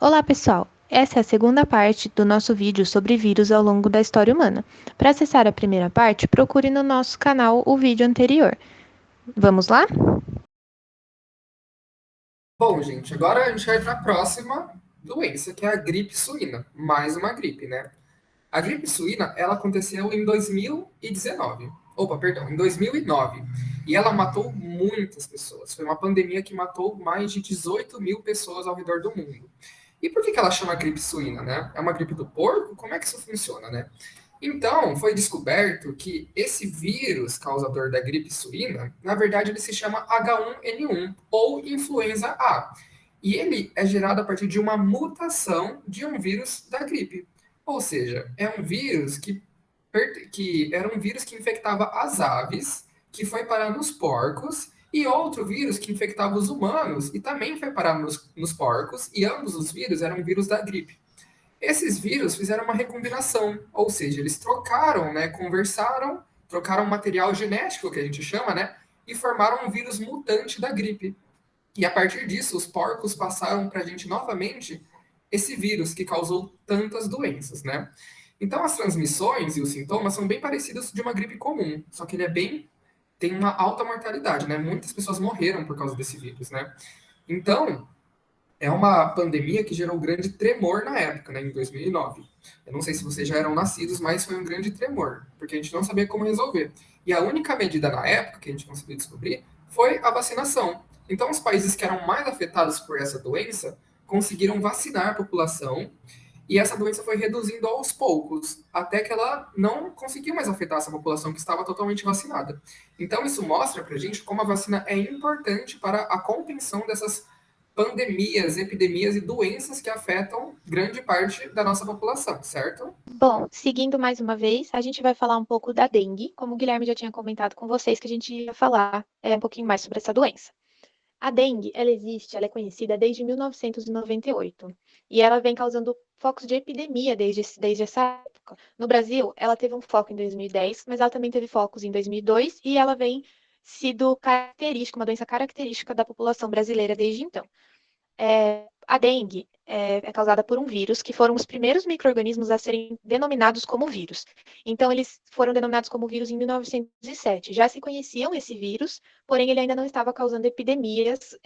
Olá, pessoal! Essa é a segunda parte do nosso vídeo sobre vírus ao longo da história humana. Para acessar a primeira parte, procure no nosso canal o vídeo anterior. Vamos lá? Bom, gente, agora a gente vai para a próxima doença, que é a gripe suína. Mais uma gripe, né? A gripe suína, ela aconteceu em 2019. Opa, perdão, em 2009. E ela matou muitas pessoas. Foi uma pandemia que matou mais de 18 mil pessoas ao redor do mundo. E por que ela chama gripe suína, né? É uma gripe do porco? Como é que isso funciona, né? Então, foi descoberto que esse vírus causador da gripe suína, na verdade, ele se chama H1N1 ou influenza A. E ele é gerado a partir de uma mutação de um vírus da gripe. Ou seja, é um vírus que era um vírus que infectava as aves, que foi parar nos porcos, e outro vírus que infectava os humanos e também foi parar nos porcos, e ambos os vírus eram vírus da gripe. Esses vírus fizeram uma recombinação, ou seja, eles trocaram, né, conversaram, trocaram material genético, que a gente chama, né, e formaram um vírus mutante da gripe. E a partir disso, os porcos passaram para a gente novamente esse vírus que causou tantas doenças, né? Então, as transmissões e os sintomas são bem parecidos de uma gripe comum, só que ele é bem tem uma alta mortalidade, né? Muitas pessoas morreram por causa desse vírus, né? Então, é uma pandemia que gerou grande tremor na época, né, em 2009. Eu não sei se vocês já eram nascidos, mas foi um grande tremor, porque a gente não sabia como resolver. E a única medida na época que a gente conseguiu descobrir foi a vacinação. Então, os países que eram mais afetados por essa doença conseguiram vacinar a população e essa doença foi reduzindo aos poucos, até que ela não conseguiu mais afetar essa população que estava totalmente vacinada. Então, isso mostra para a gente como a vacina é importante para a contenção dessas pandemias, epidemias e doenças que afetam grande parte da nossa população, certo? Bom, seguindo mais uma vez, a gente vai falar um pouco da dengue, como o Guilherme já tinha comentado com vocês, que a gente ia falar um pouquinho mais sobre essa doença. A dengue, ela existe, ela é conhecida desde 1998 e ela vem causando focos de epidemia desde essa época. No Brasil, ela teve um foco em 2010, mas ela também teve focos em 2002 e ela vem sido característica, uma doença característica da população brasileira desde então. A dengue é causada por um vírus, que foram os primeiros micro-organismos a serem denominados como vírus. Então, eles foram denominados como vírus em 1907. Já se conheciam esse vírus, porém ele ainda não estava causando epidemias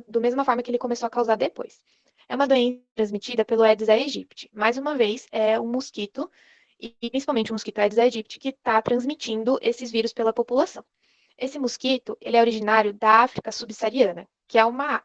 da mesma forma que ele começou a causar depois. É uma doença transmitida pelo Aedes aegypti. Mais uma vez, é um mosquito, e principalmente o mosquito Aedes aegypti, que está transmitindo esses vírus pela população. Esse mosquito, ele é originário da África subsaariana, que é uma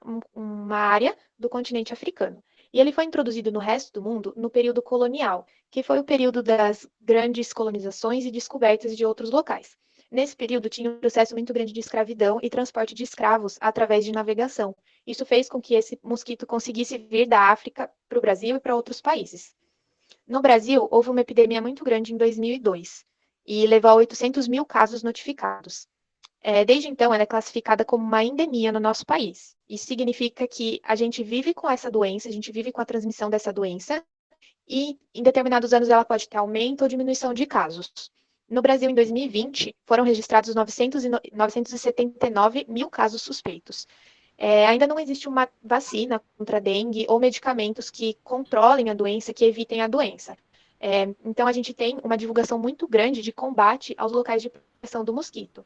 área do continente africano. E ele foi introduzido no resto do mundo no período colonial, que foi o período das grandes colonizações e descobertas de outros locais. Nesse período, tinha um processo muito grande de escravidão e transporte de escravos através de navegação. Isso fez com que esse mosquito conseguisse vir da África para o Brasil e para outros países. No Brasil, houve uma epidemia muito grande em 2002 e levou a 800 mil casos notificados. Desde então, ela é classificada como uma endemia no nosso país. Isso significa que a gente vive com essa doença, a gente vive com a transmissão dessa doença, e em determinados anos ela pode ter aumento ou diminuição de casos. No Brasil, em 2020, foram registrados 979 mil casos suspeitos. Ainda não existe uma vacina contra a dengue ou medicamentos que controlem a doença, que evitem a doença. Então, a gente tem uma divulgação muito grande de combate aos locais de proteção do mosquito,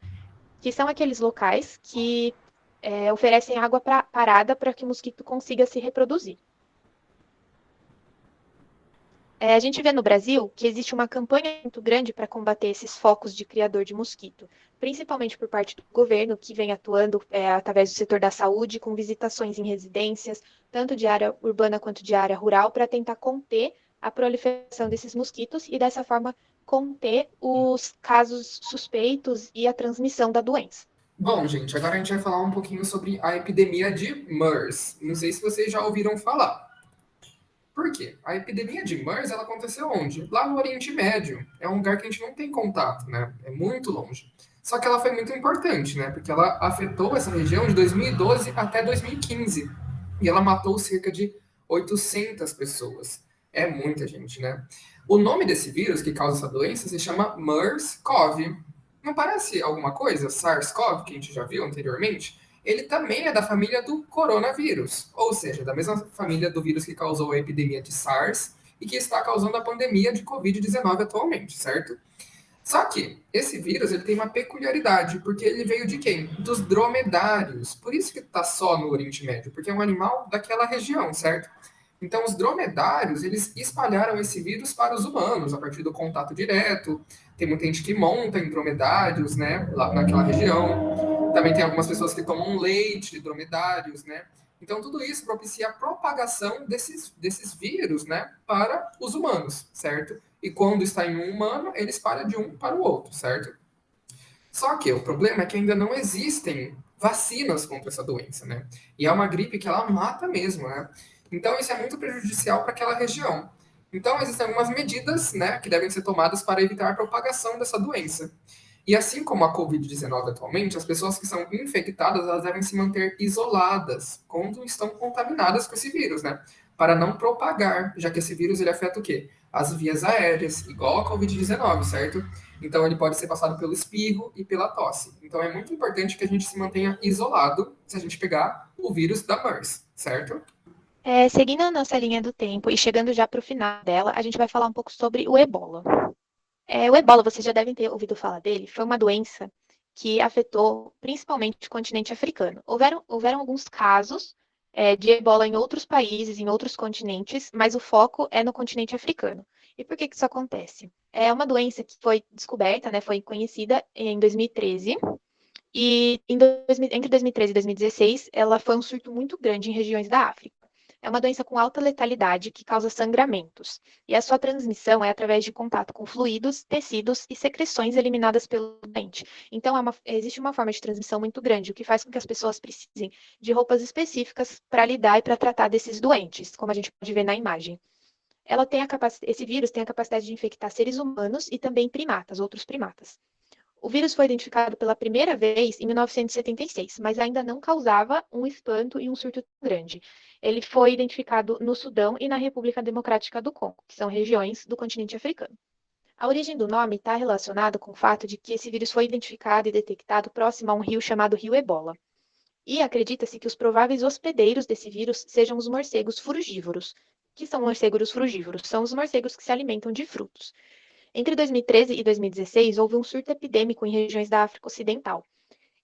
que são aqueles locais que oferecem água parada para que o mosquito consiga se reproduzir. A gente vê no Brasil que existe uma campanha muito grande para combater esses focos de criador de mosquito, principalmente por parte do governo, que vem atuando através do setor da saúde, com visitações em residências, tanto de área urbana quanto de área rural, para tentar conter a proliferação desses mosquitos e, dessa forma, conter os casos suspeitos e a transmissão da doença. Bom, gente, agora a gente vai falar um pouquinho sobre a epidemia de MERS. Não sei se vocês já ouviram falar. Por quê? A epidemia de MERS ela aconteceu onde? Lá no Oriente Médio. É um lugar que a gente não tem contato, né? É muito longe. Só que ela foi muito importante, né? Porque ela afetou essa região de 2012 até 2015. E ela matou cerca de 800 pessoas. É muita gente, né? O nome desse vírus que causa essa doença se chama MERS-CoV. Não parece alguma coisa? SARS-CoV, que a gente já viu anteriormente? ele também é da família do coronavírus, ou seja, da mesma família do vírus que causou a epidemia de SARS e que está causando a pandemia de Covid-19 atualmente, certo? Só que esse vírus ele tem uma peculiaridade, porque ele veio de quem? Dos dromedários. Por isso que está só no Oriente Médio, porque é um animal daquela região, certo? Então, os dromedários, eles espalharam esse vírus para os humanos, a partir do contato direto. Tem muita gente que monta em dromedários, né, lá naquela região. Também tem algumas pessoas que tomam leite de dromedários, né? Então, tudo isso propicia a propagação desses vírus, né, para os humanos, certo? E quando está em um humano, ele espalha de um para o outro, certo? Só que o problema é que ainda não existem vacinas contra essa doença, né? E é uma gripe que ela mata mesmo, né? Então isso é muito prejudicial para aquela região. Então existem algumas medidas, né, que devem ser tomadas para evitar a propagação dessa doença. E assim como a Covid-19 atualmente, as pessoas que são infectadas, elas devem se manter isoladas quando estão contaminadas com esse vírus, né? Para não propagar, já que esse vírus ele afeta o quê? As vias aéreas, igual a Covid-19, certo? Então, ele pode ser passado pelo espirro e pela tosse. Então, é muito importante que a gente se mantenha isolado se a gente pegar o vírus da MERS, certo? Seguindo a nossa linha do tempo e chegando já para o final dela, a gente vai falar um pouco sobre o ebola. O ebola, vocês já devem ter ouvido falar dele, foi uma doença que afetou principalmente o continente africano. Houveram alguns casos de ebola em outros países, em outros continentes, mas o foco é no continente africano. E por que que isso acontece? É uma doença que foi descoberta, né, foi conhecida em 2013, e entre 2013 e 2016, ela foi um surto muito grande em regiões da África. É uma doença com alta letalidade que causa sangramentos. E a sua transmissão é através de contato com fluidos, tecidos e secreções eliminadas pelo doente. Então, existe uma forma de transmissão muito grande, o que faz com que as pessoas precisem de roupas específicas para lidar e para tratar desses doentes, como a gente pode ver na imagem. Esse vírus tem a capacidade de infectar seres humanos e também primatas, outros primatas. O vírus foi identificado pela primeira vez em 1976, mas ainda não causava um espanto e um surto tão grande. Ele foi identificado no Sudão e na República Democrática do Congo, que são regiões do continente africano. A origem do nome está relacionada com o fato de que esse vírus foi identificado e detectado próximo a um rio chamado Rio Ebola. E acredita-se que os prováveis hospedeiros desse vírus sejam os morcegos frugívoros. O que são morcegos frugívoros? São os morcegos que se alimentam de frutos. Entre 2013 e 2016, houve um surto epidêmico em regiões da África Ocidental.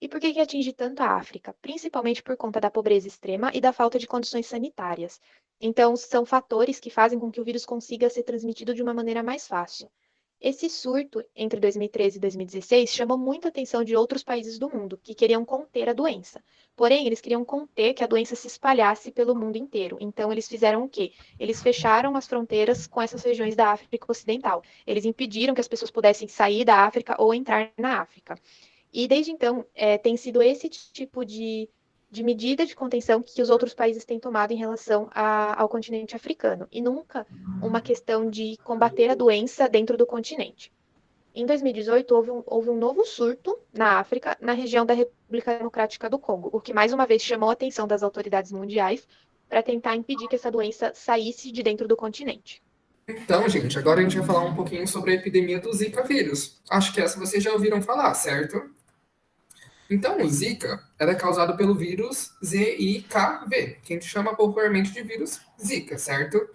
E por que que atinge tanto a África? Principalmente por conta da pobreza extrema e da falta de condições sanitárias. Então, são fatores que fazem com que o vírus consiga ser transmitido de uma maneira mais fácil. Esse surto entre 2013 e 2016 chamou muita atenção de outros países do mundo que queriam conter a doença. Porém, eles queriam conter que a doença se espalhasse pelo mundo inteiro. Então, eles fizeram o quê? Eles fecharam as fronteiras com essas regiões da África Ocidental. Eles impediram que as pessoas pudessem sair da África ou entrar na África. E desde então, tem sido esse tipo de medida de contenção que os outros países têm tomado em relação ao continente africano, e nunca uma questão de combater a doença dentro do continente. Em 2018, houve um novo surto na África, na região da República Democrática do Congo, o que mais uma vez chamou a atenção das autoridades mundiais para tentar impedir que essa doença saísse de dentro do continente. Então, gente, agora a gente vai falar um pouquinho sobre a epidemia do Zika vírus. Acho que essa vocês já ouviram falar, certo? Então, o Zika era causado pelo vírus ZIKV, que a gente chama popularmente de vírus Zika, certo?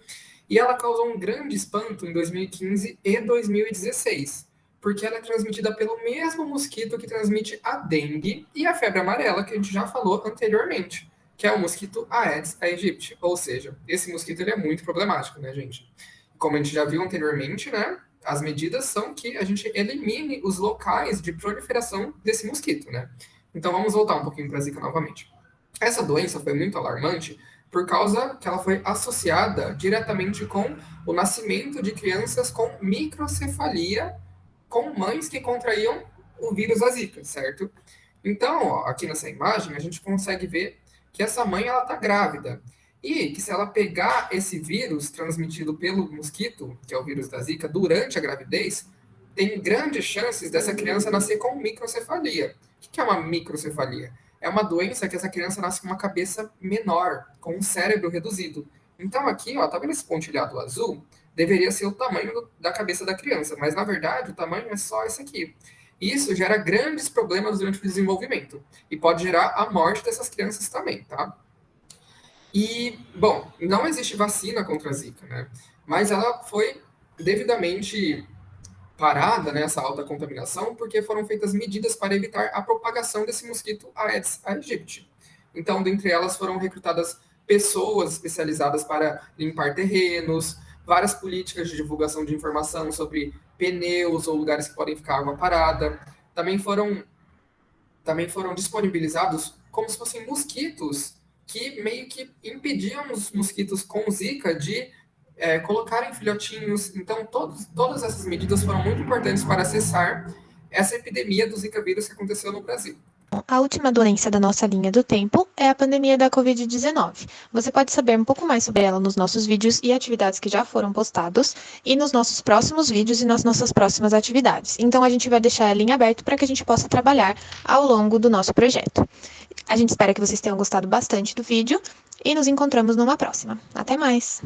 E ela causou um grande espanto em 2015 e 2016, porque ela é transmitida pelo mesmo mosquito que transmite a dengue e a febre amarela, que a gente já falou anteriormente, que é o mosquito Aedes aegypti. Ou seja, esse mosquito ele é muito problemático, né, gente? Como a gente já viu anteriormente, né? As medidas são que a gente elimine os locais de proliferação desse mosquito, né? Então vamos voltar um pouquinho para a Zika novamente. Essa doença foi muito alarmante por causa que ela foi associada diretamente com o nascimento de crianças com microcefalia, com mães que contraíam o vírus da Zika, certo? Então, ó, aqui nessa imagem, a gente consegue ver que essa mãe ela está grávida. E que se ela pegar esse vírus transmitido pelo mosquito, que é o vírus da Zika, durante a gravidez, tem grandes chances dessa criança nascer com microcefalia. O que é uma microcefalia? É uma doença que essa criança nasce com uma cabeça menor, com um cérebro reduzido. Então aqui, ó, tá vendo esse pontilhado azul? Deveria ser o tamanho da cabeça da criança, mas na verdade o tamanho é só esse aqui. Isso gera grandes problemas durante o desenvolvimento e pode gerar a morte dessas crianças também, tá? E, bom, não existe vacina contra a Zika, né? Mas ela foi devidamente parada nessa alta contaminação porque foram feitas medidas para evitar a propagação desse mosquito Aedes aegypti. Então, dentre elas foram recrutadas pessoas especializadas para limpar terrenos, várias políticas de divulgação de informação sobre pneus ou lugares que podem ficar água parada. Também foram também foram disponibilizados como se fossem mosquitos que meio que impediam os mosquitos com zika de colocarem filhotinhos. Então, todas essas medidas foram muito importantes para cessar essa epidemia do zika vírus que aconteceu no Brasil. A última doença da nossa linha do tempo é a pandemia da Covid-19. Você pode saber um pouco mais sobre ela nos nossos vídeos e atividades que já foram postados e nos nossos próximos vídeos e nas nossas próximas atividades. Então, a gente vai deixar a linha aberta para que a gente possa trabalhar ao longo do nosso projeto. A gente espera que vocês tenham gostado bastante do vídeo e nos encontramos numa próxima. Até mais!